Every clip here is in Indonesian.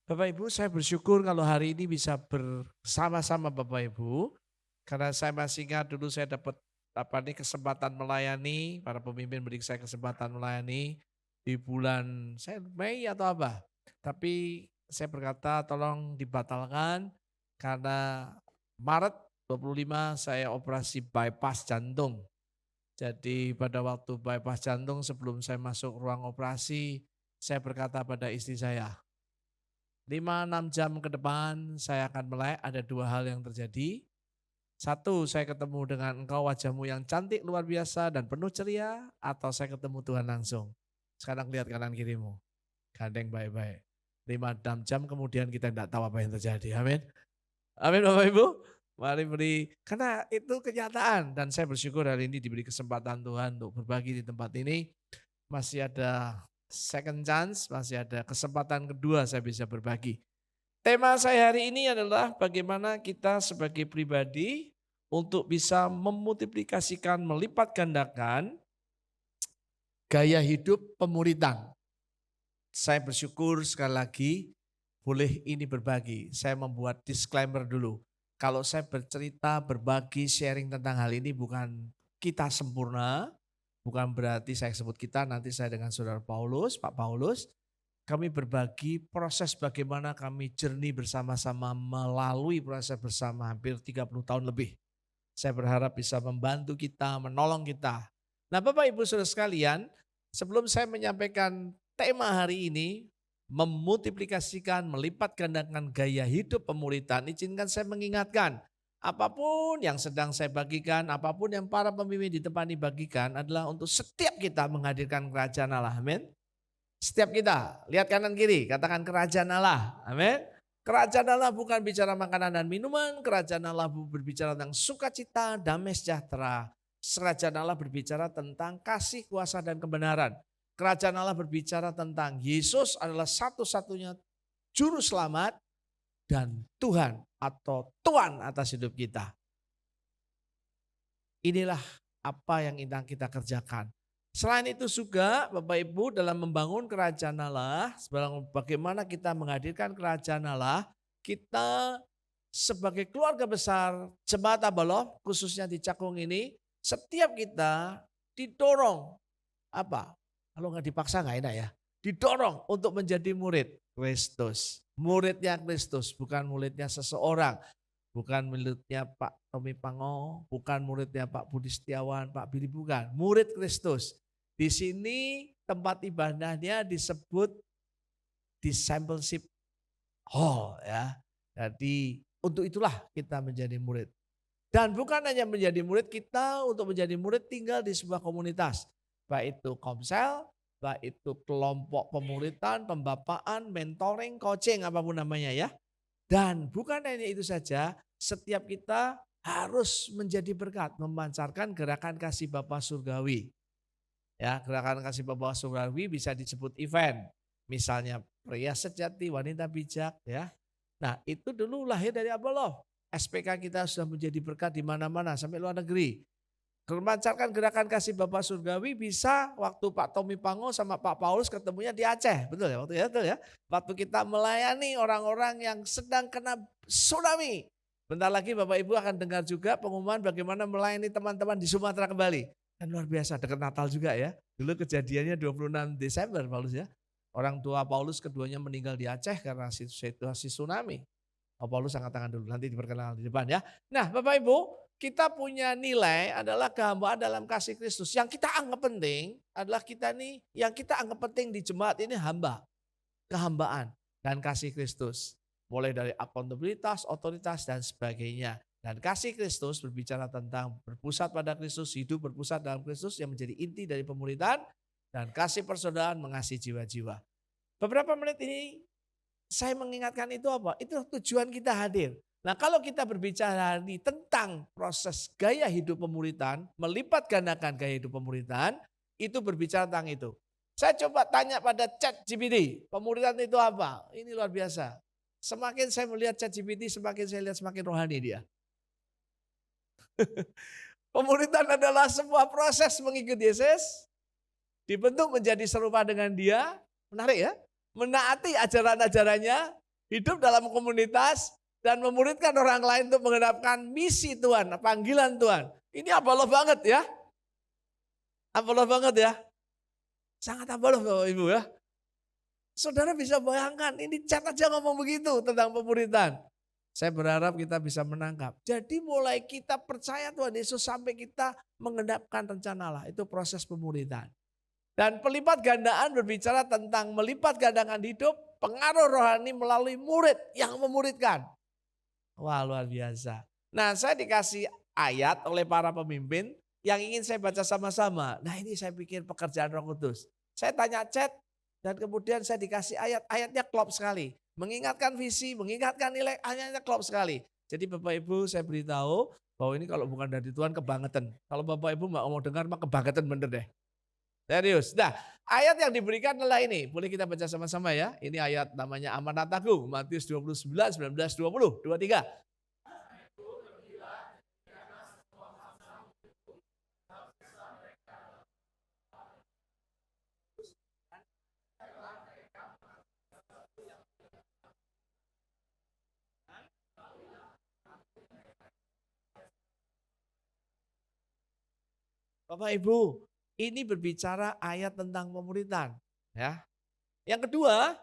Bapak Ibu, saya bersyukur kalau hari ini bisa bersama-sama Bapak Ibu. Karena saya masih ingat dulu saya dapat kesempatan melayani, para pemimpin beri saya kesempatan melayani di bulan saya Mei atau apa. Tapi saya berkata tolong dibatalkan karena Maret 25 saya operasi bypass jantung. Jadi pada waktu bypass jantung sebelum saya masuk ruang operasi, saya berkata pada istri saya, 5-6 jam ke depan saya akan melek, ada dua hal yang terjadi. Satu, saya ketemu dengan engkau wajahmu yang cantik luar biasa dan penuh ceria, atau saya ketemu Tuhan langsung. Sekarang lihat kanan kirimu, gandeng baik-baik. 5-6 jam kemudian kita tidak tahu apa yang terjadi. Amin. Amin Bapak Ibu. Mari beri, karena itu kenyataan. Dan saya bersyukur hari ini diberi kesempatan Tuhan untuk berbagi di tempat ini. Masih ada second chance, masih ada kesempatan kedua saya bisa berbagi. Tema saya hari ini adalah bagaimana kita sebagai pribadi untuk bisa memultiplikasikan, melipat gandakan gaya hidup pemuridan. Saya bersyukur sekali lagi boleh ini berbagi. Saya membuat disclaimer dulu. Kalau saya bercerita, berbagi, sharing tentang hal ini bukan kita sempurna, bukan berarti saya sebut kita, nanti saya dengan saudara Paulus, Pak Paulus, kami berbagi proses bagaimana kami journey bersama-sama melalui proses bersama hampir 30 tahun lebih. Saya berharap bisa membantu kita, menolong kita. Nah Bapak Ibu Saudara sekalian, sebelum saya menyampaikan tema hari ini, memultiplikasikan, melipat gandakan gaya hidup pemuridan, izinkan saya mengingatkan, apapun yang sedang saya bagikan, apapun yang para pemimpin di depan ini bagikan adalah untuk setiap kita menghadirkan kerajaan Allah. Amin. Setiap kita, lihat kanan kiri, katakan kerajaan Allah. Amin. Kerajaan Allah bukan bicara makanan dan minuman, kerajaan Allah berbicara tentang sukacita, damai sejahtera. Kerajaan Allah berbicara tentang kasih, kuasa, dan kebenaran. Kerajaan Allah berbicara tentang Yesus adalah satu-satunya juru selamat dan Tuhan atau Tuan atas hidup kita. Inilah apa yang ingin kita kerjakan. Selain itu juga Bapak Ibu dalam membangun kerajaan Allah, bagaimana kita menghadirkan kerajaan Allah, kita sebagai keluarga besar Jemaat Abaloh khususnya di Cakung ini, setiap kita didorong apa? Kalau nggak dipaksa nggak enak ya. Didorong untuk menjadi murid Kristus. Muridnya Kristus, bukan muridnya seseorang. Bukan muridnya Pak Tommy Pango, bukan muridnya Pak Budi Setiawan, Pak Billy, bukan. Murid Kristus. Di sini tempat ibadahnya disebut discipleship hall ya. Jadi untuk itulah kita menjadi murid. Dan bukan hanya menjadi murid, kita untuk menjadi murid tinggal di sebuah komunitas. Baik itu komsel, baik itu kelompok pemuridan, pembapaan, mentoring, coaching, apapun namanya ya. Dan bukan hanya itu saja, setiap kita harus menjadi berkat, memancarkan gerakan kasih Bapa Surgawi. Ya, gerakan kasih Bapa Surgawi bisa disebut event. Misalnya pria sejati, wanita bijak ya. Nah, itu dulu lahir dari Abaloh. SPK kita sudah menjadi berkat di mana-mana sampai luar negeri. Memancarkan gerakan kasih Bapa Surgawi bisa waktu Pak Tommy Pango sama Pak Paulus ketemunya di Aceh. Betul ya? Betul ya? Waktu kita melayani orang-orang yang sedang kena tsunami. Bentar lagi Bapak Ibu akan dengar juga pengumuman bagaimana melayani teman-teman di Sumatera kembali. Kan luar biasa, dekat Natal juga ya. Dulu kejadiannya 26 Desember Paulus ya. Orang tua Paulus keduanya meninggal di Aceh karena situasi tsunami. Paulus angkat tangan dulu, nanti diperkenalkan di depan ya. Nah Bapak Ibu, kita punya nilai adalah kehambaan dalam kasih Kristus. Yang kita anggap penting adalah kita nih, yang kita anggap penting di jemaat ini hamba. Kehambaan dan kasih Kristus. Mulai dari akuntabilitas, otoritas dan sebagainya. Dan kasih Kristus berbicara tentang berpusat pada Kristus, hidup berpusat dalam Kristus yang menjadi inti dari pemuridan. Dan kasih persaudaraan mengasihi jiwa-jiwa. Beberapa menit ini saya mengingatkan itu apa? Itu tujuan kita hadir. Nah kalau kita berbicara tentang proses gaya hidup pemuridan, melipat gandakan gaya hidup pemuridan, itu berbicara tentang itu. Saya coba tanya pada ChatGPT, pemuridan itu apa? Ini luar biasa. Semakin saya melihat ChatGPT, semakin saya lihat semakin rohani dia. Pemuridan adalah sebuah proses mengikuti Yesus, dibentuk menjadi serupa dengan dia, menarik ya, menaati ajaran-ajarannya, hidup dalam komunitas dan memuridkan orang lain untuk menggenapkan misi Tuhan, panggilan Tuhan. Ini abaloh banget ya. Abaloh banget ya. Sangat abaloh Bapak Ibu ya. Saudara bisa bayangkan, ini chat aja ngomong begitu tentang pemuridan. Saya berharap kita bisa menangkap. Jadi mulai kita percaya Tuhan Yesus sampai kita mengendapkan rencana Allah. Itu proses pemuridan. Dan pelipat gandaan berbicara tentang melipat gandakan hidup, pengaruh rohani melalui murid yang memuridkan. Wah, luar biasa. Nah, saya dikasih ayat oleh para pemimpin yang ingin saya baca sama-sama. Nah, ini saya pikir pekerjaan Roh Kudus. Saya tanya chat dan kemudian saya dikasih ayat. Ayatnya klop sekali. Mengingatkan visi, mengingatkan nilai, ayatnya klop sekali. Jadi Bapak Ibu saya beritahu bahwa ini kalau bukan dari Tuhan kebangetan. Kalau Bapak Ibu nggak mau dengar mah kebangetan bener deh. Serius. Nah, ayat yang diberikan adalah ini. Boleh kita baca sama-sama ya. Ini ayat namanya Amanat Agung. Matius 29, 19, 20, 23. Bapak Ibu, ini berbicara ayat tentang pemuridan. Ya. Yang kedua,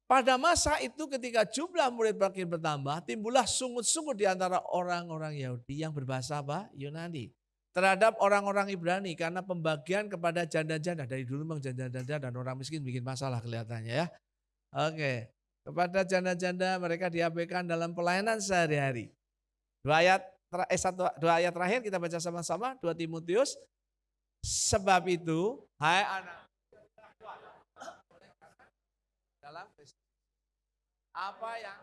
pada masa itu ketika jumlah murid makin bertambah, timbullah sungut-sungut di antara orang-orang Yahudi yang berbahasa apa? Yunani. Terhadap orang-orang Ibrani karena pembagian kepada janda-janda. Dari dulu memang janda-janda dan orang miskin bikin masalah kelihatannya ya. Oke, kepada janda-janda mereka diabaikan dalam pelayanan sehari-hari. Dua ayat terakhir kita baca sama-sama, 2 Timotius. Sebab itu, hai anak, dalam apa yang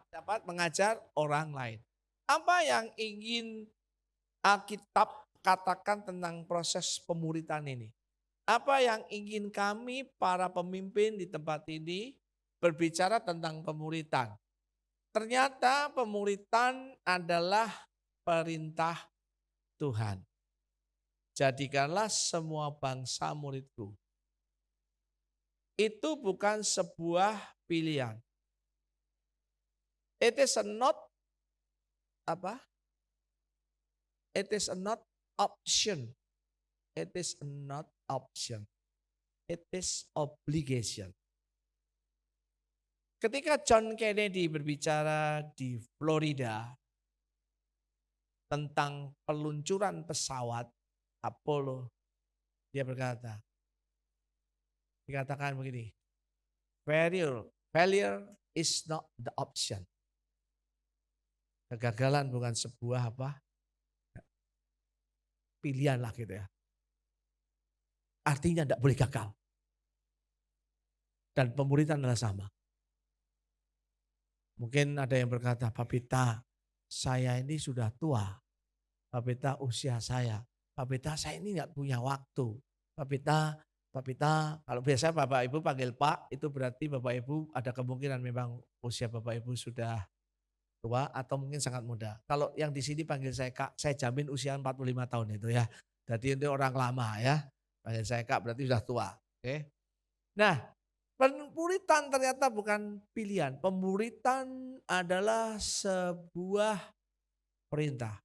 dapat mengajar orang lain. Apa yang ingin Alkitab katakan tentang proses pemuritan ini? Apa yang ingin kami para pemimpin di tempat ini berbicara tentang pemuritan? Ternyata pemuritan adalah perintah Tuhan. Jadikanlah semua bangsa muridku. Itu bukan sebuah pilihan. It is not apa? It is not option. It is not option. It is obligation. Ketika John Kennedy berbicara di Florida tentang peluncuran pesawat Apollo, dia dikatakan begini, failure is not the option. Kegagalan bukan sebuah pilihan lah gitu ya. Artinya tidak boleh gagal. Dan pemuritan adalah sama. Mungkin ada yang berkata, Pak Pita, saya ini sudah tua. Pak Pita usia saya. Pak Pita saya ini nggak punya waktu. Pak Pita, kalau biasa Bapak Ibu panggil Pak, itu berarti Bapak Ibu ada kemungkinan memang usia Bapak Ibu sudah tua atau mungkin sangat muda. Kalau yang di sini panggil saya Kak, saya jamin usia 45 tahun itu ya. Jadi ini orang lama ya. Panggil saya Kak berarti sudah tua. Oke. Nah, pemuritan ternyata bukan pilihan. Pemuritan adalah sebuah perintah.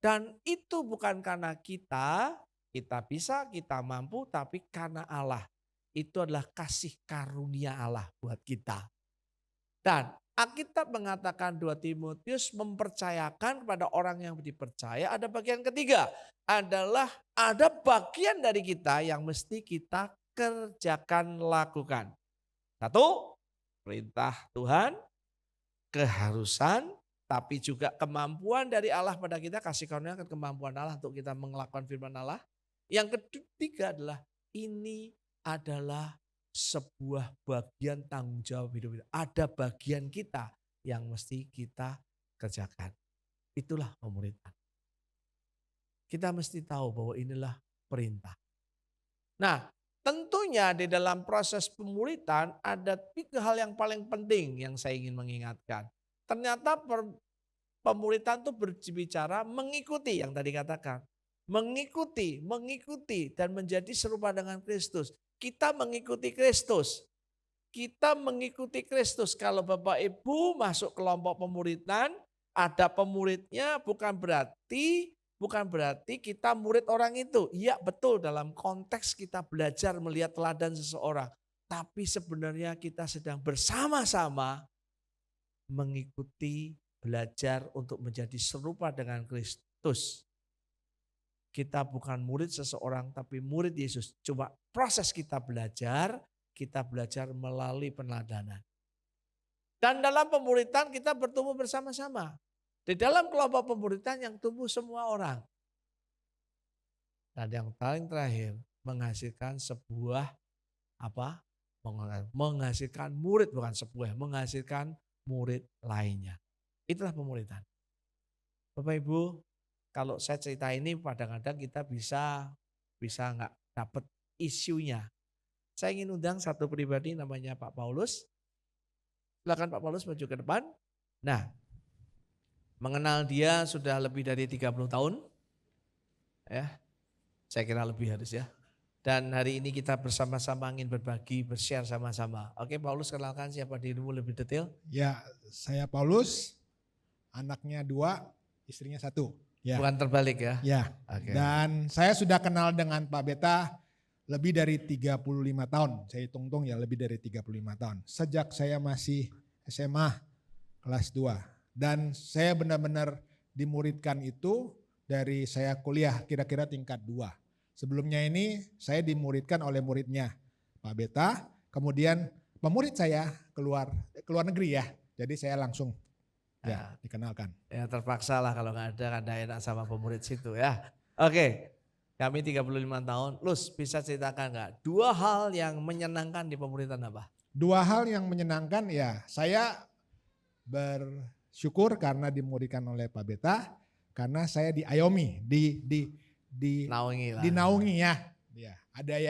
Dan itu bukan karena kita bisa, kita mampu, tapi karena Allah. Itu adalah kasih karunia Allah buat kita. Dan Alkitab mengatakan 2 Timotius mempercayakan kepada orang yang dipercaya ada bagian ketiga. Adalah ada bagian dari kita yang mesti kita kerjakan, lakukan. Satu, perintah Tuhan, keharusan, tapi juga kemampuan dari Allah pada kita, kasih karunia kemampuan Allah untuk kita melakukan firman Allah. Yang ketiga adalah ini adalah sebuah bagian tanggung jawab hidup kita. Ada bagian kita yang mesti kita kerjakan. Itulah pemuritan. Kita mesti tahu bahwa inilah perintah. Nah, tentunya di dalam proses pemuritan ada 3 hal yang paling penting yang saya ingin mengingatkan. Ternyata Pemuritan itu berbicara mengikuti yang tadi katakan. Mengikuti dan menjadi serupa dengan Kristus. Kita mengikuti Kristus. Kita mengikuti Kristus. Kalau Bapak Ibu masuk kelompok pemuritan, ada pemuridnya bukan berarti kita murid orang itu. Iya betul dalam konteks kita belajar melihat teladan seseorang. Tapi sebenarnya kita sedang bersama-sama mengikuti belajar untuk menjadi serupa dengan Kristus. Kita bukan murid seseorang tapi murid Yesus. Coba proses kita belajar melalui peneladanan. Dan dalam pemuritan kita bertumbuh bersama-sama. Di dalam kelompok pemuritan yang tumbuh semua orang. Dan yang paling terakhir menghasilkan sebuah menghasilkan murid, bukan sebuah, menghasilkan murid lainnya. Itulah pemuritan. Bapak Ibu, kalau saya cerita ini kadang-kadang kita bisa nggak dapat isunya. Saya ingin undang satu pribadi namanya Pak Paulus. Silakan Pak Paulus maju ke depan. Nah, mengenal dia sudah lebih dari 30 tahun. Ya. Saya kira lebih harus ya. Dan hari ini kita bersama-sama ingin berbagi, bershare sama-sama. Oke, Paulus, kenalkan siapa dirimu lebih detail. Ya, saya Paulus, anaknya 2, istrinya 1. Ya. Bukan terbalik ya? Ya, Oke. Dan saya sudah kenal dengan Pak Beta lebih dari 35 tahun. Saya hitung-hitung ya lebih dari 35 tahun. Sejak saya masih SMA kelas 2. Dan saya benar-benar dimuridkan itu dari saya kuliah kira-kira tingkat 2. Sebelumnya ini saya dimuridkan oleh muridnya Pak Beta, kemudian pemurid saya keluar negeri ya. Jadi saya langsung dikenalkan. Ya terpaksa lah kalau nggak enak sama pemurid situ ya. Oke, kami 35 tahun. Lus, bisa ceritakan nggak 2 hal yang menyenangkan di pemuritan apa? 2 hal yang menyenangkan ya, saya bersyukur karena dimuridkan oleh Pak Beta, karena saya diayomi, dinaungi ya. Ya,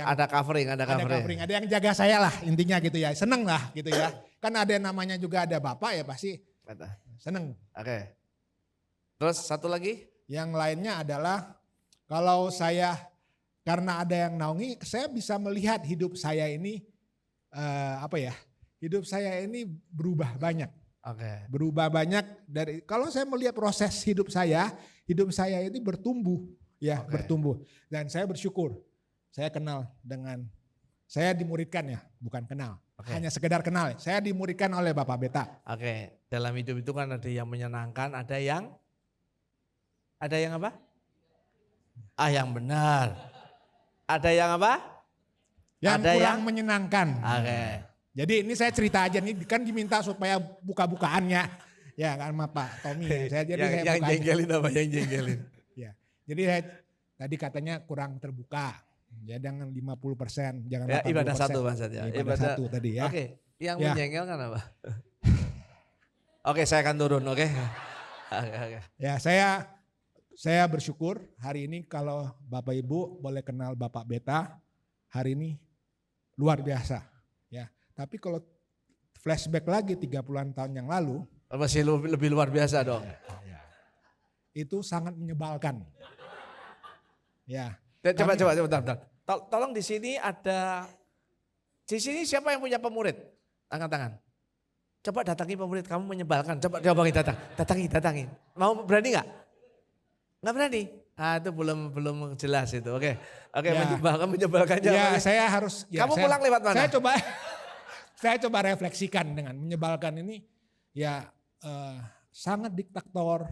ada covering, ada yang jaga saya lah intinya gitu ya. Seneng lah gitu ya. Kan ada namanya juga ada Bapak ya pasti seneng. Oke. Terus satu lagi? Yang lainnya adalah kalau saya karena ada yang naungi, saya bisa melihat hidup saya ini hidup saya ini berubah banyak. Oke. Berubah banyak dari kalau saya melihat proses hidup saya ini bertumbuh. Ya, bertumbuh. Dan saya bersyukur. Saya dimuridkan ya, bukan kenal. Hanya sekedar kenal. Saya dimuridkan oleh Bapak Beta. Oke, dalam hidup itu kan ada yang menyenangkan, ada yang apa? Yang benar. Ada yang apa? Yang kurang menyenangkan. Oke. Jadi ini saya cerita aja nih, kan diminta supaya buka-bukaannya. Ya kan sama Pak Tommy. Yang jengkelin apa? Yang jengkelin. Ya. Jadi saya tadi katanya kurang terbuka. Ya jangan 50%, jangan 80%. Ibadah satu maksudnya. Ibadah satu tadi ya. Oke, yang menjengkelkan apa? Oke, saya akan turun, oke. Ya, saya bersyukur hari ini kalau Bapak Ibu boleh kenal Bapak Beta, hari ini luar biasa. Ya, tapi kalau flashback lagi 30-an tahun yang lalu. Masih lebih luar biasa dong. Ya. Itu sangat menyebalkan. Ya. Coba, bentar. Tolong di sini siapa yang punya pemurid? Angkat tangan. Coba datangi pemurid kamu menyebalkan. Coba datangi. Mau berani nggak? Nggak berani. Itu belum jelas itu. Oke, ya. menyebalkannya. Ya, saya harus. Ya, kamu pulang lewat mana? Saya coba refleksikan dengan menyebalkan ini. Ya, sangat diktator.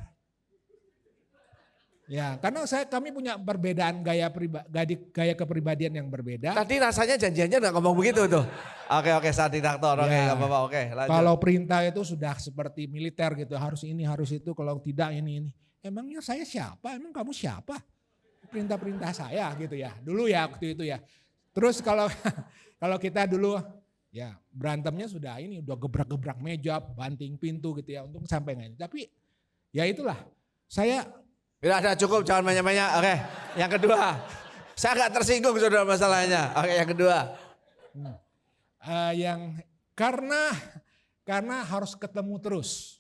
Ya, karena kami punya perbedaan gaya kepribadian yang berbeda. Tadi rasanya janjiannya nggak ngomong begitu tuh. Oke, saat diktator. Oke, nggak apa-apa. Oke, lanjut. Kalau perintah itu sudah seperti militer gitu, harus ini, harus itu. Kalau tidak ini. Emangnya saya siapa? Emang kamu siapa? Perintah-perintah saya gitu ya. Dulu ya waktu itu ya. Terus kalau kita dulu ya berantemnya udah gebrak-gebrak meja, banting pintu gitu ya. Untung sampai nggak ini. Tapi ya itulah. Saya ada cukup, jangan banyak-banyak. Oke, yang kedua. Saya gak tersinggung saudara masalahnya. Oke, yang kedua. Karena harus ketemu terus.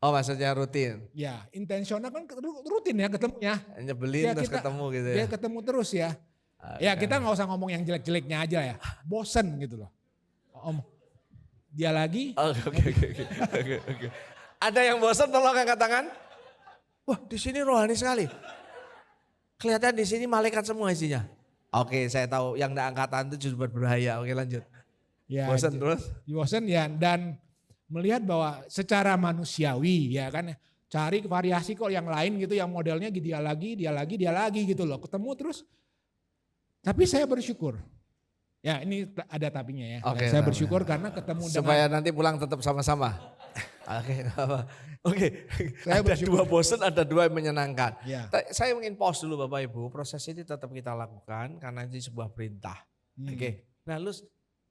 Oh maksudnya rutin, Ya, intensional kan rutin ya ketemunya. nyebelin Ya terus kita ketemu gitu ya. dia ketemu terus ya. Ya Oke. kita nggak usah ngomong yang jelek-jeleknya aja ya. Bosen gitu loh. Om, dia lagi. Oke. Ada yang bosan tolong angkat tangan. Wah di sini rohani sekali. Kelihatan di sini malaikat semua isinya. Oke saya tahu yang enggak angkatan itu justru berbahaya. Oke lanjut. Ya, Bosan terus? bosen ya, dan melihat bahwa secara manusiawi ya kan, cari variasi kok yang lain gitu, yang modelnya dia lagi gitu loh, ketemu terus. Tapi saya bersyukur, ya ini ada tapinya ya. Oke, Saya nah, bersyukur karena ketemu supaya dengan, nanti pulang tetap sama-sama. Oke, nggak apa. Oke. Saya Ada bersyukur. dua bosan, ada dua yang menyenangkan. Ya. Saya ingin pause dulu Bapak Ibu. Proses ini tetap kita lakukan karena ini sebuah perintah. Oke. Nah, lu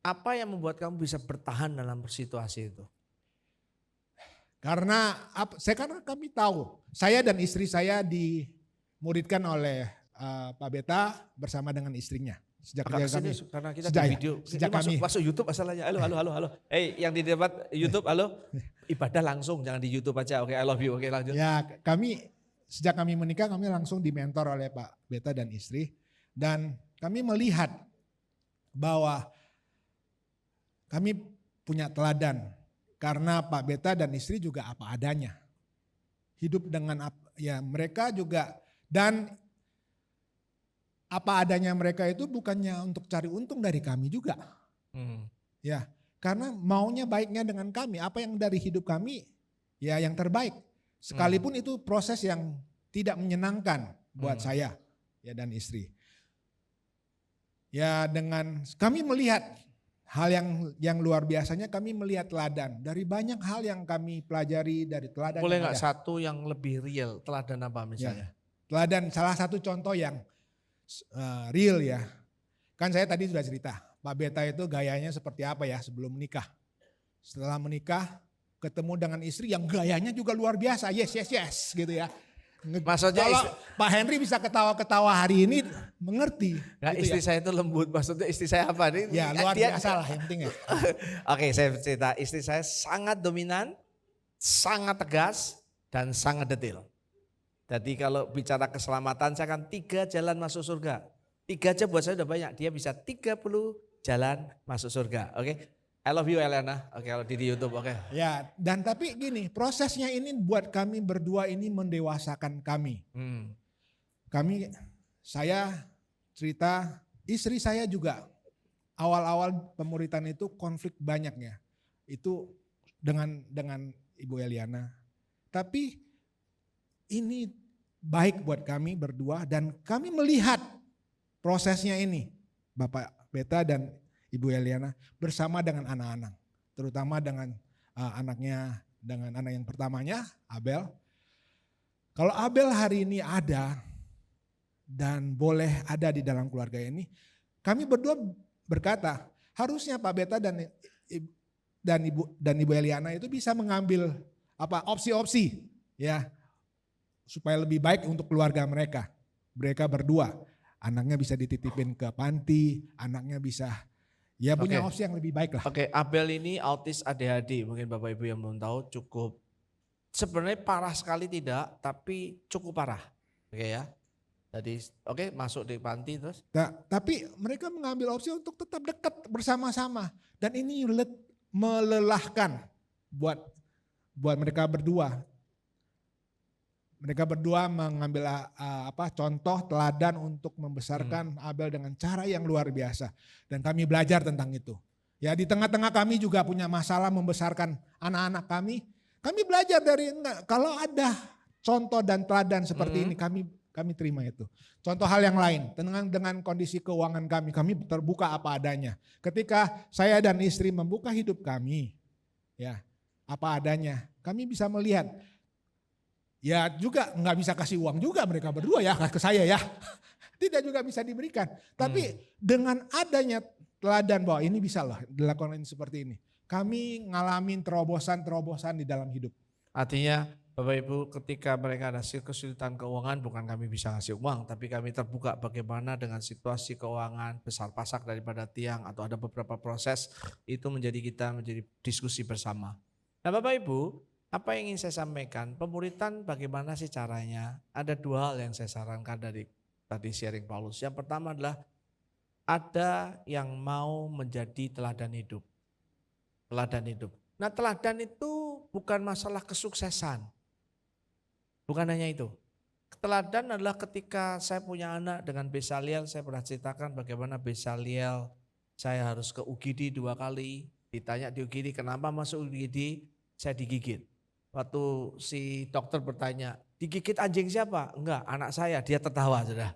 apa yang membuat kamu bisa bertahan dalam situasi itu? Karena kami tahu, saya dan istri saya dimuridkan oleh Pak Beta bersama dengan istrinya. Sejak Kakak kami, kesini karena kita sejak- di video. sejak Ini kami- masuk YouTube masalahnya. Halo. Yang di debat YouTube, halo. Ibadah langsung, jangan di YouTube aja. Oke, I love you. Oke, lanjut. Ya, sejak kami menikah kami langsung dimentor oleh Pak Beta dan istri, dan kami melihat bahwa kami punya teladan karena Pak Beta dan istri juga apa adanya. Hidup dengan mereka juga, dan apa adanya mereka itu bukannya untuk cari untung dari kami juga. Ya, karena maunya baiknya dengan kami, apa yang dari hidup kami ya yang terbaik. Sekalipun itu proses yang tidak menyenangkan buat saya ya dan istri. Ya dengan kami melihat hal yang luar biasanya, kami melihat teladan dari banyak hal yang kami pelajari dari teladan. Boleh yang nggak ada. satu yang lebih real, teladan apa misalnya? Teladan salah satu contoh yang real ya. Kan saya tadi sudah cerita, Pak Beta itu gayanya seperti apa ya sebelum menikah. Setelah menikah ketemu dengan istri yang gayanya juga luar biasa, yes gitu ya. Maksudnya Kalau Pak Henry bisa ketawa-ketawa hari ini mengerti. Nah, gitu istri ya. saya itu lembut, maksudnya istri saya apa? Ini, Ya luar biasa lah yang penting ya. Oke, saya cerita, istri saya sangat dominan, sangat tegas, dan sangat detail. Jadi kalau bicara keselamatan, saya akan 3 jalan masuk surga. 3 aja buat saya udah banyak, dia bisa 30 jalan masuk surga. Oke, I love you Eliana. Oke, kalau di YouTube, oke. Ya, dan tapi gini, prosesnya ini buat kami berdua ini mendewasakan kami. Saya cerita, istri saya juga awal-awal pemuritan itu konflik banyaknya. Itu dengan Ibu Eliana. Tapi ini baik buat kami berdua dan kami melihat prosesnya ini. Bapak Beta dan Ibu Eliana bersama dengan anak-anak. Terutama dengan dengan anak yang pertamanya, Abel. Kalau Abel hari ini ada dan boleh ada di dalam keluarga ini, kami berdua berkata, harusnya Pak Beta dan Ibu Eliana itu bisa mengambil opsi-opsi ya supaya lebih baik untuk keluarga mereka. Mereka berdua, anaknya bisa dititipin ke panti, anaknya bisa punya opsi yang lebih baik lah. Oke, Abel ini autis ADHD, mungkin Bapak Ibu yang belum tahu, cukup sebenarnya parah sekali tidak, tapi cukup parah. Oke ya. Jadi masuk di panti terus. Nah, tapi mereka mengambil opsi untuk tetap dekat bersama-sama, dan ini melelahkan buat mereka berdua. Mereka berdua mengambil contoh teladan untuk membesarkan Abel dengan cara yang luar biasa. Dan kami belajar tentang itu. Ya di tengah-tengah kami juga punya masalah membesarkan anak-anak kami. Kami belajar kalau ada contoh dan teladan seperti ini kami terima itu. Contoh hal yang lain dengan kondisi keuangan kami terbuka apa adanya. Ketika saya dan istri membuka hidup kami, ya apa adanya, kami bisa melihat. Ya juga nggak bisa kasih uang juga mereka berdua ya ke saya ya. Tidak juga bisa diberikan. Tapi dengan adanya teladan bahwa ini bisa loh dilakukan seperti ini. Kami ngalamin terobosan-terobosan di dalam hidup. Artinya Bapak Ibu ketika mereka ada kesulitan keuangan bukan kami bisa ngasih uang. Tapi kami terbuka bagaimana dengan situasi keuangan besar pasak daripada tiang atau ada beberapa proses itu menjadi diskusi bersama. Nah Bapak Ibu, Apa yang ingin saya sampaikan? Pemuritan bagaimana sih caranya? Ada dua hal yang saya sarankan dari tadi sharing Paulus. Yang pertama adalah ada yang mau menjadi teladan hidup. Teladan hidup. Nah, teladan itu bukan masalah kesuksesan. Bukan hanya itu. Teladan adalah ketika saya punya anak dengan Besaliel, saya pernah ceritakan bagaimana Besaliel saya harus ke UGD 2 kali. Ditanya di UGD, kenapa masuk UGD? Saya digigit. Waktu si dokter bertanya, digigit anjing siapa? Enggak, anak saya, dia tertawa sudah.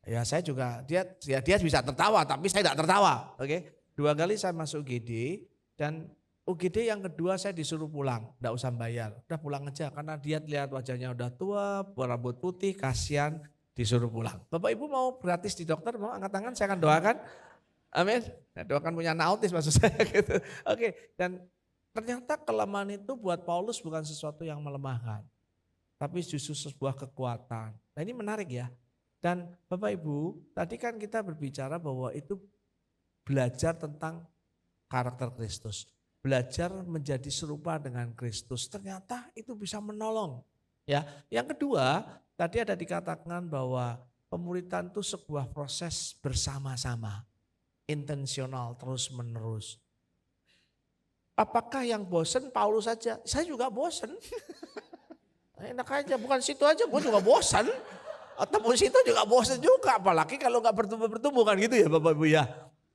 Ya saya juga, dia bisa tertawa tapi saya tidak tertawa. Oke. 2 kali saya masuk UGD dan UGD yang kedua saya disuruh pulang, enggak usah bayar. Udah pulang aja karena dia lihat wajahnya udah tua, berambut putih, kasihan disuruh pulang. Bapak Ibu mau gratis di dokter, mau angkat tangan saya akan doakan. Amin. Nah, doakan punya anak autis maksud saya gitu. Oke, dan ternyata kelemahan itu buat Paulus bukan sesuatu yang melemahkan, tapi justru sebuah kekuatan. Nah ini menarik ya. Dan Bapak Ibu, tadi kan kita berbicara bahwa itu belajar tentang karakter Kristus. Belajar menjadi serupa dengan Kristus. Ternyata itu bisa menolong. Ya, yang kedua, tadi ada dikatakan bahwa pemuritan itu sebuah proses bersama-sama, intensional, terus-menerus. Apakah yang bosen Paulus saja? Saya juga bosen. Enak aja, bukan situ aja, gue juga bosan. Atau situ juga bosan juga, apalagi kalau nggak bertumbuh-bertumbuh kan gitu ya Bapak Ibu ya.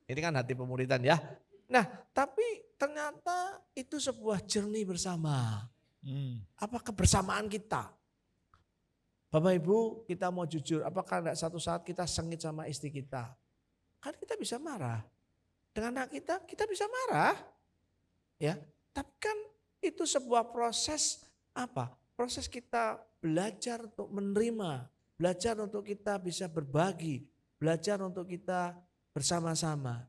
Ini kan hati pemuritan ya. Nah, tapi ternyata itu sebuah journey bersama. Apa kebersamaan kita? Bapak Ibu, kita mau jujur, apakah enggak satu saat kita sengit sama istri kita? Kan kita bisa marah. Dengan anak kita bisa marah. Ya, tapi kan itu sebuah proses apa? Proses kita belajar untuk menerima, belajar untuk kita bisa berbagi, belajar untuk kita bersama-sama.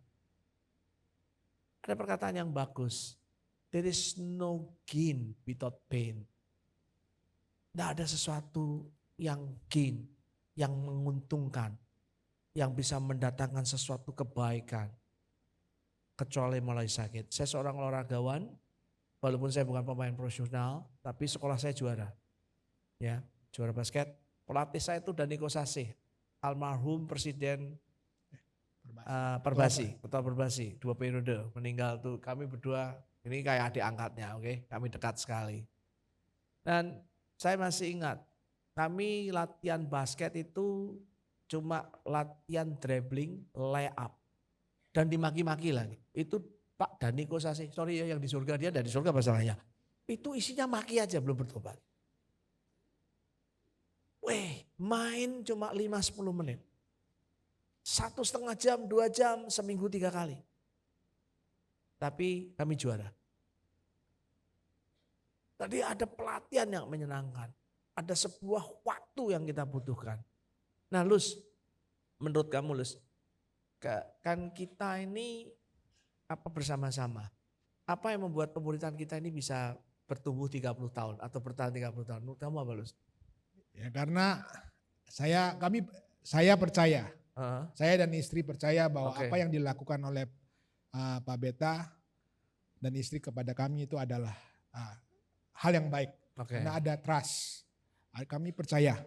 Ada perkataan yang bagus. There is no gain without pain. Tidak ada sesuatu yang gain, yang menguntungkan, yang bisa mendatangkan sesuatu kebaikan. Kecuali mulai sakit. Saya seorang olahragawan, walaupun saya bukan pemain profesional, tapi sekolah saya juara. Ya, juara basket. Pelatih saya itu Daniko Sasih, almarhum Presiden Perbasi, Ketua Perbasi, 2 periode meninggal tuh. Kami berdua ini kayak adik angkatnya, oke? Kami dekat sekali. Dan saya masih ingat, kami latihan basket itu cuma latihan dribbling, layup. Dan dimaki-maki lagi. Itu Pak Daniko Sasih, sorry ya yang di surga, dia dari surga masalahnya. Itu isinya maki aja belum bertobat. Main cuma 5-10 menit. 1,5 jam, 2 jam, seminggu 3 kali. Tapi kami juara. Tadi ada pelatihan yang menyenangkan. Ada sebuah waktu yang kita butuhkan. Nah Lus, menurut kamu Lus, kan kita ini apa bersama-sama. Apa yang membuat pemuritan kita ini bisa bertumbuh 30 tahun atau bertahan 30 tahun? Menurut kamu apa Lus? Ya karena saya percaya, saya dan istri percaya bahwa apa yang dilakukan oleh Pak Beta dan istri kepada kami itu adalah hal yang baik. Karena ada trust, kami percaya.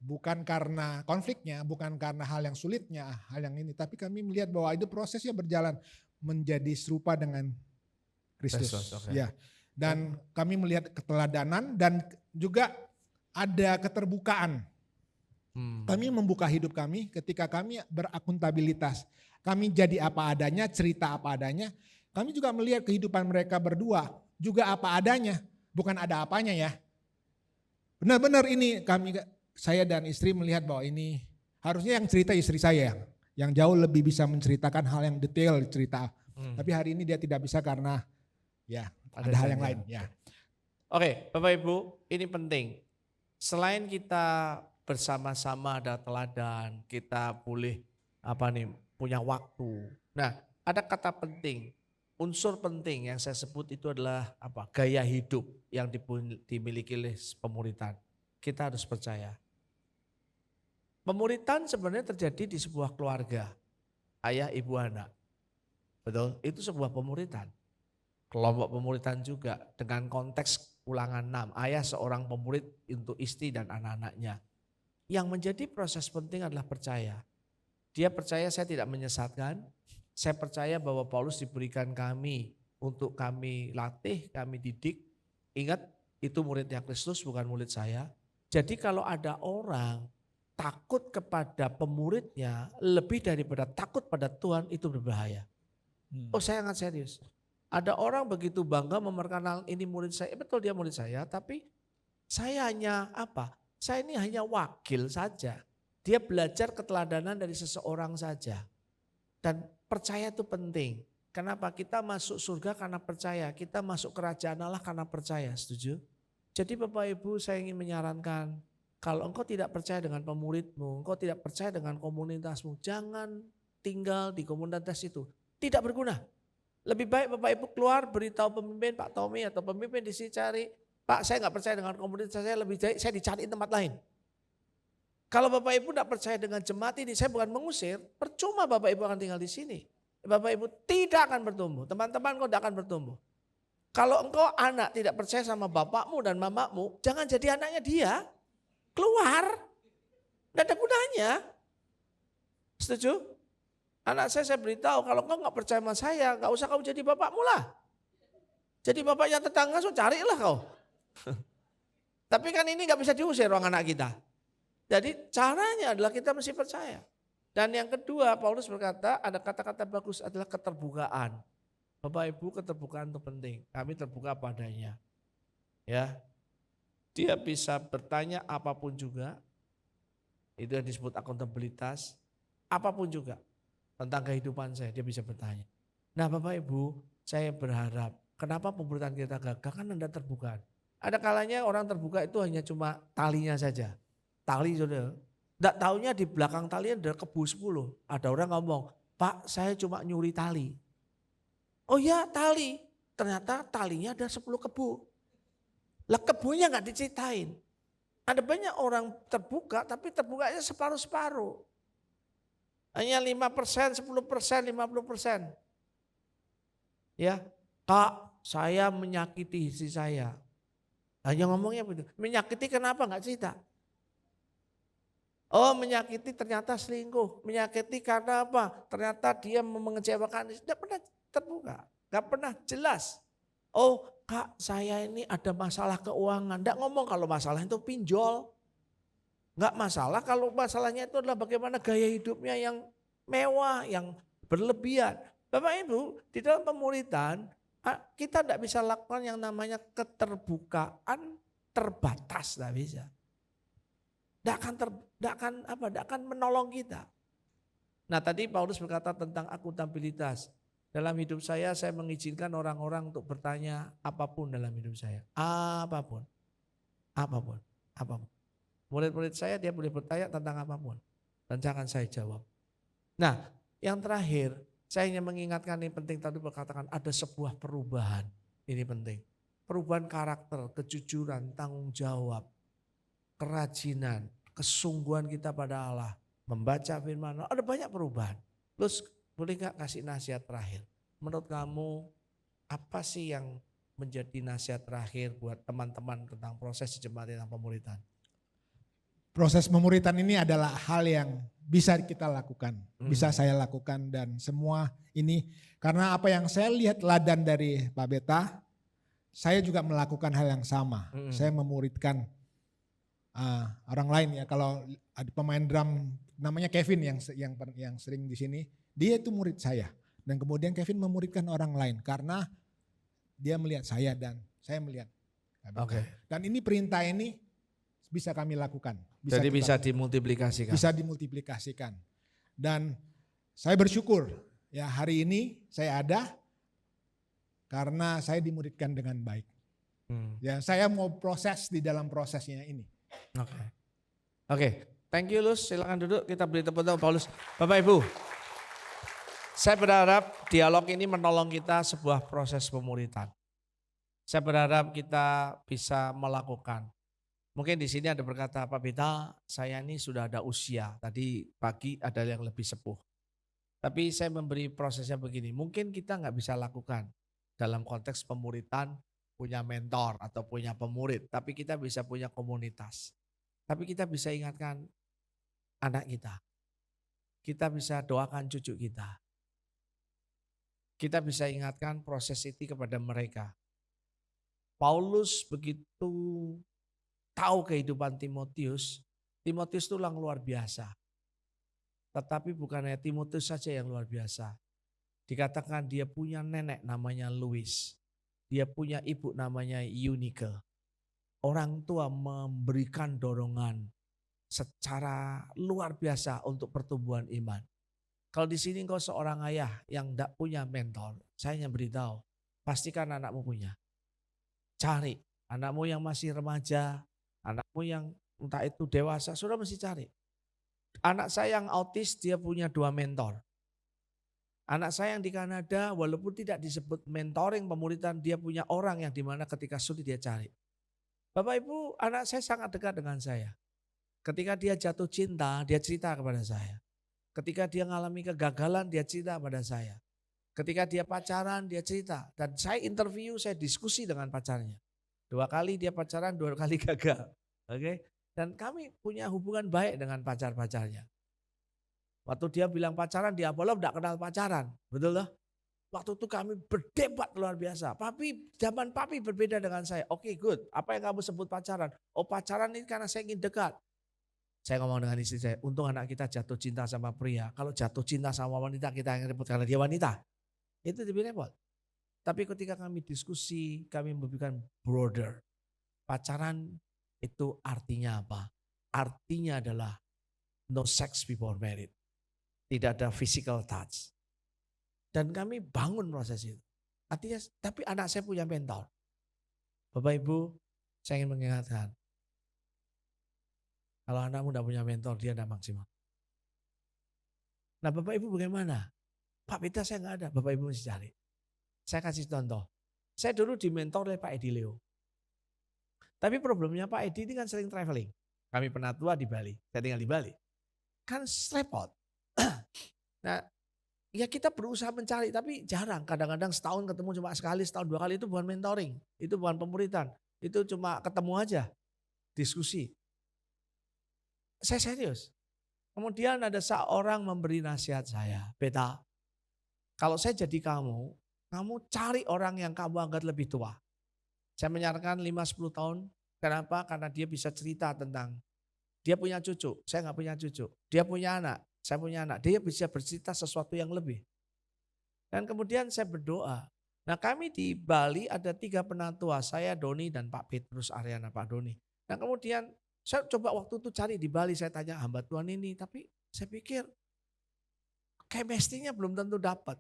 Bukan karena konfliknya, bukan karena hal yang sulitnya, hal yang ini. Tapi kami melihat bahwa itu prosesnya berjalan menjadi serupa dengan Kristus. Ya. Dan kami melihat keteladanan dan juga ada keterbukaan. Kami membuka hidup kami ketika kami berakuntabilitas. Kami jadi apa adanya, cerita apa adanya. Kami juga melihat kehidupan mereka berdua juga apa adanya, bukan ada apanya ya. Benar-benar ini saya dan istri melihat bahwa ini harusnya yang cerita istri saya yang jauh lebih bisa menceritakan hal yang detail cerita. Tapi hari ini dia tidak bisa karena ya ada hal yang lain. Ya. Oke, Bapak Ibu, ini penting. Selain kita bersama-sama ada teladan, kita boleh punya waktu. Nah, ada kata penting, unsur penting yang saya sebut itu adalah gaya hidup yang dimiliki oleh pemuritan. Kita harus percaya. Pemuritan sebenarnya terjadi di sebuah keluarga, ayah, ibu, anak. Betul? Itu sebuah pemuritan. Kelompok pemuritan juga dengan konteks Ulangan 6. Ayah seorang pemurid untuk istri dan anak-anaknya. Yang menjadi proses penting adalah percaya. Dia percaya saya tidak menyesatkan. Saya percaya bahwa Paulus diberikan kami untuk kami latih, kami didik. Ingat, itu muridnya Kristus, bukan murid saya. Jadi kalau ada orang takut kepada pemuridnya lebih daripada takut pada Tuhan, itu berbahaya. Oh, saya sangat serius. Ada orang begitu bangga memperkenalkan ini murid saya. Betul dia murid saya, tapi saya hanya apa? Saya ini hanya wakil saja. Dia belajar keteladanan dari seseorang saja. Dan percaya itu penting. Kenapa? Kita masuk surga karena percaya. Kita masuk kerajaan Allah karena percaya. Setuju? Jadi Bapak Ibu, saya ingin menyarankan, kalau engkau tidak percaya dengan pemuridmu, engkau tidak percaya dengan komunitasmu, jangan tinggal di komunitas itu. Tidak berguna. Lebih baik Bapak Ibu keluar beritahu pemimpin Pak Tommy atau pemimpin di sini cari, Pak saya nggak percaya dengan komunitas saya, lebih baik saya dicari tempat lain. Kalau Bapak Ibu tidak percaya dengan jemaat ini, saya bukan mengusir, percuma Bapak Ibu akan tinggal di sini. Bapak Ibu tidak akan bertumbuh, teman-teman kau tidak akan bertumbuh. Kalau engkau anak tidak percaya sama bapakmu dan mamamu, jangan jadi anaknya dia. Keluar, tidak ada gunanya. Setuju? Anak saya beritahu, kalau kau nggak percaya sama saya, nggak usah kau jadi bapakmu lah. Jadi bapaknya tetangga, so carilah kau. Tapi kan ini nggak bisa diusir orang anak kita. Jadi caranya adalah kita mesti percaya. Dan yang kedua, Paulus berkata, ada kata-kata bagus adalah keterbukaan. Bapak Ibu, keterbukaan itu penting. Kami terbuka padanya. Ya, dia bisa bertanya apapun juga. Itu yang disebut akuntabilitas. Apapun juga. Tentang kehidupan saya, dia bisa bertanya. Nah Bapak Ibu, saya berharap, kenapa pemuritan kita gagal? Kan Anda terbuka. Ada kalanya orang terbuka itu hanya cuma talinya saja. Tali saudara. Tidak tahunya di belakang tali ada kebu 10. Ada orang ngomong, Pak saya cuma nyuri tali. Oh ya tali, ternyata talinya ada 10 kebu. Lah kebunya nggak diceritain. Ada banyak orang terbuka, tapi terbukanya separuh-separuh. Hanya 5%, 10%, 50%. Ya, Kak, saya menyakiti istri saya. Hanya ngomongnya begitu. Menyakiti kenapa enggak cerita? Oh, menyakiti ternyata selingkuh. Menyakiti karena apa? Ternyata dia mengecewakan. Tidak pernah terbuka. Enggak pernah jelas. Oh, Kak, saya ini ada masalah keuangan. Enggak ngomong kalau masalah itu pinjol. Enggak masalah kalau masalahnya itu adalah bagaimana gaya hidupnya yang mewah, yang berlebihan. Bapak Ibu, di dalam pemuritan kita tidak bisa lakukan yang namanya keterbukaan terbatas, tidak bisa. Tidak akan menolong kita. Nah tadi Paulus berkata tentang akuntabilitas. Dalam hidup saya mengizinkan orang-orang untuk bertanya apapun dalam hidup saya. Apapun. Murid-murid saya dia boleh bertanya tentang apapun. Dan jangan saya jawab. Nah yang terakhir saya ingin mengingatkan ini penting tadi berkatakan ada sebuah perubahan. Ini penting. Perubahan karakter, kejujuran, tanggung jawab, kerajinan, kesungguhan kita pada Allah. Membaca firman Allah, ada banyak perubahan. Terus boleh gak kasih nasihat terakhir? Menurut kamu apa sih yang menjadi nasihat terakhir buat teman-teman tentang proses jemaat tentang pemuritan? Proses pemuritan ini adalah hal yang bisa kita lakukan, bisa saya lakukan dan semua ini karena apa yang saya lihat teladan dari Pak Beta, saya juga melakukan hal yang sama. Saya memuridkan orang lain ya. Kalau ada pemain drum namanya Kevin yang sering di sini, dia itu murid saya dan kemudian Kevin memuridkan orang lain karena dia melihat saya dan saya melihat. Dan ini perintah ini bisa kami lakukan. Jadi bisa dimultiplikasikan. Bisa dimultiplikasikan. Dan saya bersyukur ya hari ini saya ada karena saya dimuridkan dengan baik. Ya saya mau proses di dalam prosesnya ini. Oke. Thank you Lus, silakan duduk kita beri tepuk tangan Paulus. Bapak Ibu, saya berharap dialog ini menolong kita sebuah proses pemuritan. Saya berharap kita bisa melakukan. Mungkin di sini ada berkata, Pak Beta, saya ini sudah ada usia. Tadi pagi ada yang lebih sepuh. Tapi saya memberi prosesnya begini, mungkin kita nggak bisa lakukan. dalam konteks pemuritan punya mentor atau punya pemurid, tapi kita bisa punya komunitas. Tapi kita bisa ingatkan anak kita bisa doakan cucu kita bisa ingatkan proses itu kepada mereka. Paulus begitu tahu kehidupan Timotius, Timotius itu orang luar biasa. Tetapi bukan hanya Timotius saja yang luar biasa. Dikatakan dia punya nenek namanya Louis. Dia punya ibu namanya Eunike. Orang tua memberikan dorongan secara luar biasa untuk pertumbuhan iman. Kalau di sini engkau seorang ayah yang tidak punya mentor, saya hanya beritahu, pastikan anakmu punya. Cari anakmu yang masih remaja, anakmu yang entah itu dewasa, sudah mesti cari. Anak saya yang autis dia punya 2 mentor. Anak saya yang di Kanada walaupun tidak disebut mentoring pemuritan, dia punya orang yang dimana ketika sulit dia cari. Bapak Ibu, anak saya sangat dekat dengan saya. Ketika dia jatuh cinta, dia cerita kepada saya. Ketika dia mengalami kegagalan, dia cerita kepada saya. Ketika dia pacaran, dia cerita. Dan saya interview, saya diskusi dengan pacarnya. 2 kali dia pacaran, 2 kali gagal. Oke? Dan kami punya hubungan baik dengan pacar-pacarnya. Waktu dia bilang pacaran, dia belum tidak kenal pacaran. Betul loh? Waktu itu kami berdebat luar biasa. Zaman papi berbeda dengan saya. Oke, good. Apa yang kamu sebut pacaran? Oh, pacaran ini karena saya ingin dekat. Saya ngomong dengan istri saya, untung anak kita jatuh cinta sama pria. Kalau jatuh cinta sama wanita, kita yang repot karena dia wanita. Itu lebih repot. Tapi ketika kami diskusi, kami memberikan brother. Pacaran itu artinya apa? Artinya adalah no sex before married. Tidak ada physical touch. Dan kami bangun proses itu. Artinya, tapi anak saya punya mentor. Bapak Ibu, saya ingin mengingatkan. Kalau anakmu tidak punya mentor, dia tidak maksimal. Nah Bapak Ibu bagaimana? Pak Peter saya nggak ada, Bapak Ibu mesti cari. Saya kasih contoh. Saya dulu dimentor oleh Pak Edi Leo. Tapi problemnya Pak Edi ini kan sering traveling. Kami pernah tua di Bali, saya tinggal di Bali. Kan repot. Nah, ya kita berusaha mencari, tapi jarang. Kadang-kadang setahun ketemu cuma sekali, setahun 2 kali, itu bukan mentoring. Itu bukan pemuritan. Itu cuma ketemu aja, diskusi. Saya serius. Kemudian ada seorang memberi nasihat saya, Beta, kalau saya jadi kamu cari orang yang kamu anggap lebih tua. Saya menyarankan 5-10 tahun. Kenapa? Karena dia bisa cerita tentang, dia punya cucu, saya nggak punya cucu. Dia punya anak, saya punya anak. Dia bisa bercerita sesuatu yang lebih. Dan kemudian saya berdoa. Nah kami di Bali ada 3 penatua, saya, Doni, dan Pak Petrus Aryana, Pak Doni. Nah kemudian saya coba waktu itu cari di Bali, saya tanya hamba Tuhan ini, tapi saya pikir chemistry-nya belum tentu dapat.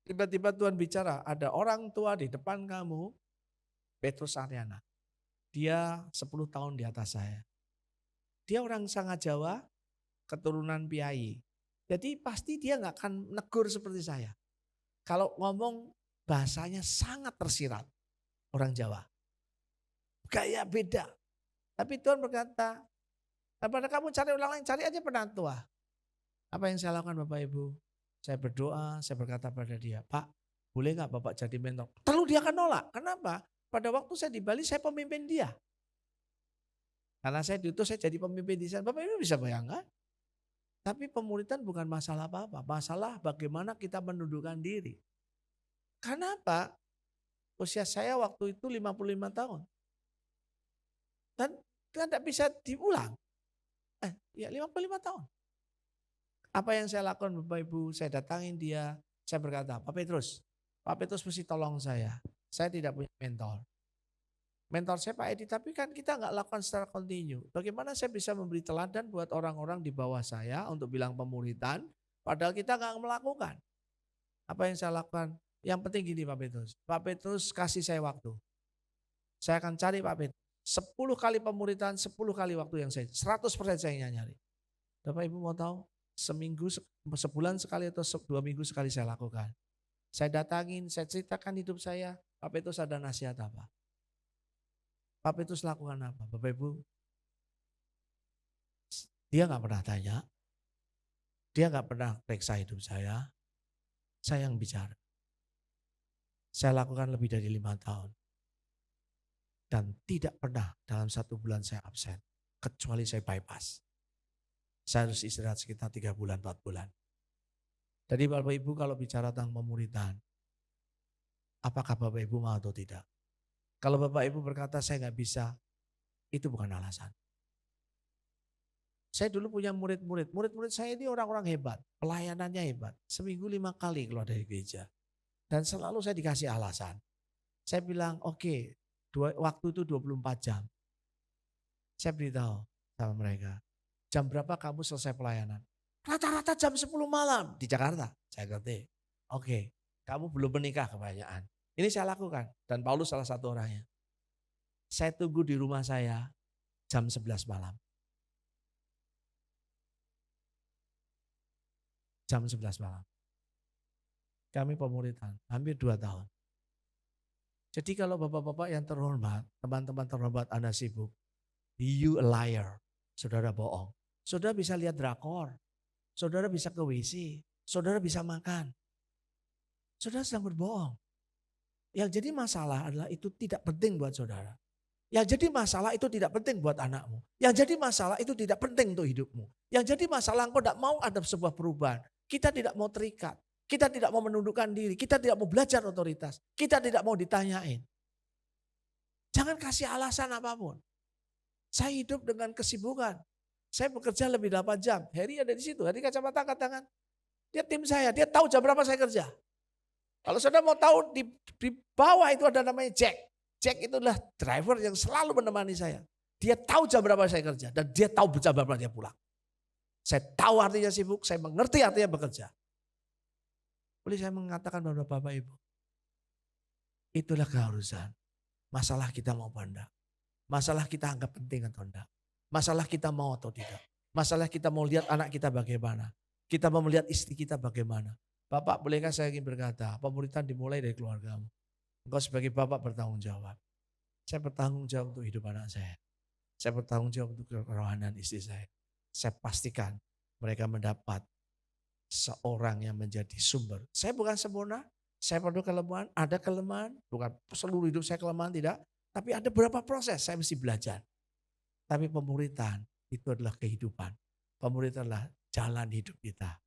Tiba-tiba Tuhan bicara, ada orang tua di depan kamu, Petrus Aryana. Dia 10 tahun di atas saya. Dia orang sangat Jawa, keturunan Piai. Jadi pasti dia nggak akan negur seperti saya. Kalau ngomong bahasanya sangat tersirat orang Jawa. Gaya beda. Tapi Tuhan berkata, daripada kamu cari orang lain, cari aja penatua. Apa yang saya lakukan Bapak Ibu? Saya berdoa, saya berkata pada dia, Pak, boleh nggak Bapak jadi mentor? Terlalu dia akan nolak. Kenapa? Pada waktu saya di Bali, saya pemimpin dia. Karena saya diutus, saya jadi pemimpin di sana. Bapak Ibu bisa bayangkan? Tapi pemuritan bukan masalah apa-apa. Masalah bagaimana kita menundukkan diri. Kenapa? Usia saya waktu itu 55 tahun. Dan tidak bisa diulang. 55 tahun. Apa yang saya lakukan Bapak Ibu? Saya datangin dia. Saya berkata, Pak Petrus mesti tolong saya. Saya tidak punya mentor. Mentor saya Pak Edi, tapi kan kita nggak lakukan secara kontinu. Bagaimana saya bisa memberi teladan buat orang-orang di bawah saya untuk bilang pemuritan, padahal kita nggak melakukan. Apa yang saya lakukan? Yang penting gini Pak Petrus. Pak Petrus kasih saya waktu. Saya akan cari Pak Petrus. 10 kali pemuritan, 10 kali waktu yang saya, 100% saya yang nyari. Bapak Ibu mau tahu? Seminggu, sebulan sekali atau 2 minggu sekali saya lakukan. Saya datangin, saya ceritakan hidup saya. Pak Petrus ada nasihat apa? Pak Petrus lakukan apa? Bapak Ibu, dia nggak pernah tanya. Dia nggak pernah periksa hidup saya yang bicara. Saya lakukan lebih dari 5 tahun. Dan tidak pernah dalam 1 bulan saya absen. Kecuali saya bypass. Saya harus istirahat sekitar 3 bulan, 4 bulan. Jadi Bapak Ibu kalau bicara tentang pemuridan, apakah Bapak Ibu mau atau tidak? Kalau Bapak Ibu berkata saya nggak bisa, itu bukan alasan. Saya dulu punya murid-murid. Murid-murid saya ini orang-orang hebat. Pelayanannya hebat. Seminggu 5 kali keluar dari gereja. Dan selalu saya dikasih alasan. Saya bilang oke, waktu itu 24 jam. Saya beritahu sama mereka. Jam berapa kamu selesai pelayanan? Rata-rata jam 10 malam di Jakarta. Saya ngerti. Oke, kamu belum menikah kebanyakan. Ini saya lakukan. Dan Paulus salah satu orangnya. Saya tunggu di rumah saya jam 11 malam. Jam 11 malam. Kami pemuridan hampir 2 tahun. Jadi kalau bapak-bapak yang terhormat, teman-teman terhormat Anda sibuk, you a liar, saudara bohong. Saudara bisa lihat drakor, saudara bisa ke WC, saudara bisa makan. Saudara sedang berbohong. Yang jadi masalah adalah itu tidak penting buat saudara. Yang jadi masalah itu tidak penting buat anakmu. Yang jadi masalah itu tidak penting untuk hidupmu. Yang jadi masalah engkau tidak mau ada sebuah perubahan. Kita tidak mau terikat. Kita tidak mau menundukkan diri. Kita tidak mau belajar otoritas. Kita tidak mau ditanyain. Jangan kasih alasan apapun. Saya hidup dengan kesibukan. Saya bekerja lebih 8 jam. Heri ada di situ. Heri kacamata angkat tangan. Dia tim saya. Dia tahu jam berapa saya kerja. Kalau saudara mau tahu di bawah itu ada namanya Jack. Jack itu adalah driver yang selalu menemani saya. Dia tahu jam berapa saya kerja. Dan dia tahu jam berapa dia pulang. Saya tahu artinya sibuk. Saya mengerti artinya bekerja. Boleh saya mengatakan kepada Bapak Ibu. Itulah keharusan. Masalah kita mau apa enggak. Masalah kita anggap penting atau enggak. Masalah kita mau atau tidak. Masalah kita mau lihat anak kita bagaimana. Kita mau melihat istri kita bagaimana. Bapak, bolehkah saya ingin berkata, pemuridan dimulai dari keluargamu. Engkau sebagai bapak bertanggung jawab. Saya bertanggung jawab untuk hidup anak saya. Saya bertanggung jawab untuk kerohanian istri saya. Saya pastikan mereka mendapat seorang yang menjadi sumber. Saya bukan sempurna, saya perlu kelemahan, ada kelemahan, bukan seluruh hidup saya kelemahan, tidak. Tapi ada beberapa proses saya mesti belajar. Tapi pemuridan itu adalah kehidupan. Pemuridan adalah jalan hidup kita.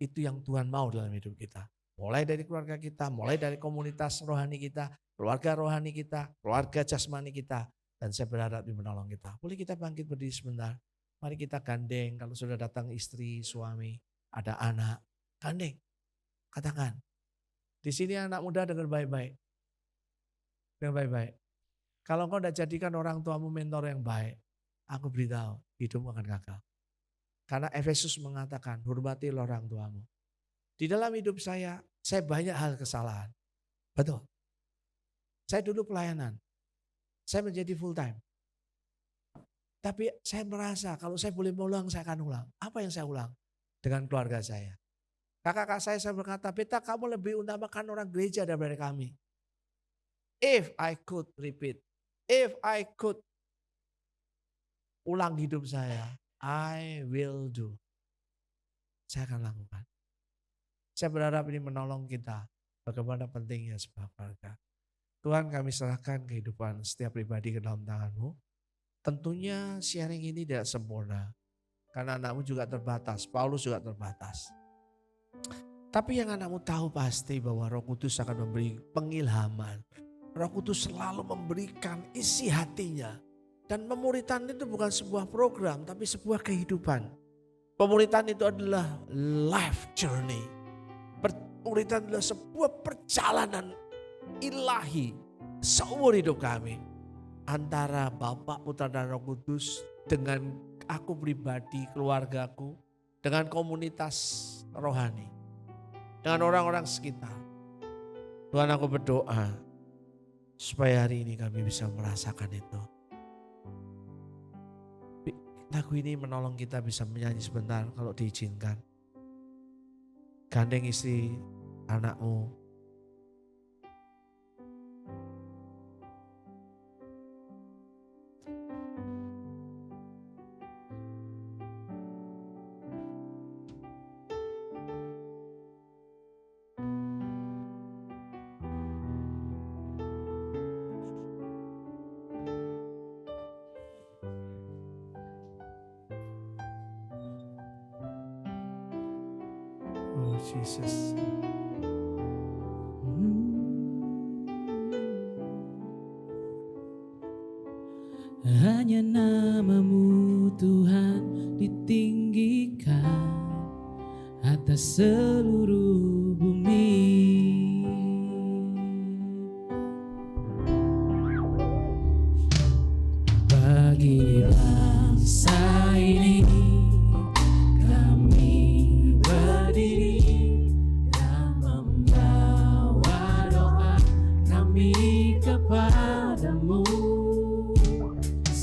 Itu yang Tuhan mau dalam hidup kita. Mulai dari keluarga kita, mulai dari komunitas rohani kita, keluarga rohani kita, keluarga jasmani kita. Dan saya berharap di menolong kita. Boleh kita bangkit berdiri sebentar. Mari kita gandeng kalau sudah datang istri, suami, ada anak. Gandeng. Katakan. Di sini anak muda dengar baik-baik. Dengar baik-baik. Kalau engkau tidak jadikan orang tuamu mentor yang baik, aku beritahu hidupmu akan gagal. Karena Efesus mengatakan, hormatilah orang tuamu. Di dalam hidup saya banyak hal kesalahan. Betul. Saya dulu pelayanan. Saya menjadi full time. Tapi saya merasa kalau saya boleh ulang, saya akan ulang. Apa yang saya ulang? Dengan keluarga saya. Kakak-kakak saya berkata, Beta kamu lebih utamakan orang gereja daripada kami. If I could repeat. If I could ulang hidup saya. I will do. Saya akan lakukan. Saya berharap ini menolong kita. Bagaimana pentingnya sebuah keluarga. Tuhan kami serahkan kehidupan setiap pribadi ke dalam tangan-Mu. Tentunya sharing ini tidak sempurna. Karena anakmu juga terbatas. Paulus juga terbatas. Tapi yang anakmu tahu pasti bahwa Roh Kudus akan memberi pengilhaman. Roh Kudus selalu memberikan isi hatinya. Dan pemuridan itu bukan sebuah program, tapi sebuah kehidupan. Pemuridan itu adalah life journey. Pemuridan adalah sebuah perjalanan ilahi seumur hidup kami. Antara Bapa, Putra, dan Roh Kudus dengan aku pribadi, keluargaku, dengan komunitas rohani, dengan orang-orang sekitar. Tuhan, aku berdoa supaya hari ini kami bisa merasakan itu. Lagu ini menolong kita bisa menyanyi sebentar kalau diizinkan. Gandeng istri, anakmu. Jesus. Hanya nama-Mu Tuhan ditinggikan atas seluruh bumi. Bagi bangsa ini kami berdiri dan membawa doa kami kepadamu.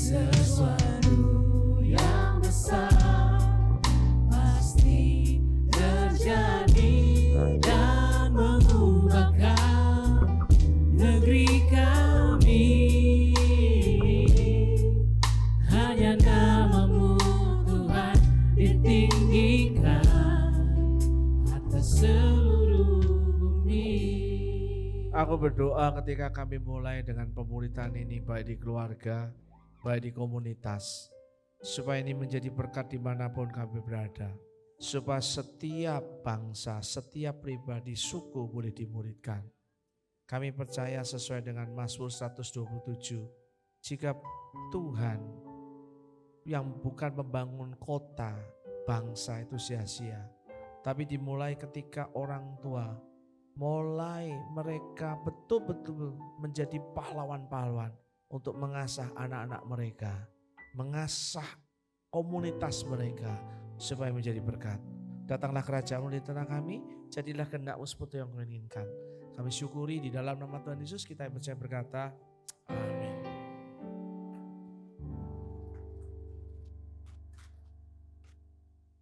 Sesuatu yang besar pasti terjadi dan mengubahkan negeri kami. Hanya nama-Mu Tuhan ditinggikan atas seluruh bumi. Aku berdoa ketika kami mulai dengan pemuritan ini, baik di keluarga, baik di komunitas, supaya ini menjadi berkat dimanapun kami berada. Supaya setiap bangsa, setiap pribadi, suku boleh dimuridkan. Kami percaya sesuai dengan Mazmur 127, jika Tuhan yang bukan membangun kota, bangsa itu sia-sia. Tapi dimulai ketika orang tua, mulai mereka betul-betul menjadi pahlawan-pahlawan untuk mengasah anak-anak mereka, mengasah komunitas mereka supaya menjadi berkat. Datanglah kerajaan-Mu di tengah kami, jadilah kehendak-Mu seperti yang Kau inginkan. Kami syukuri di dalam nama Tuhan Yesus kita yang percaya berkata, amin.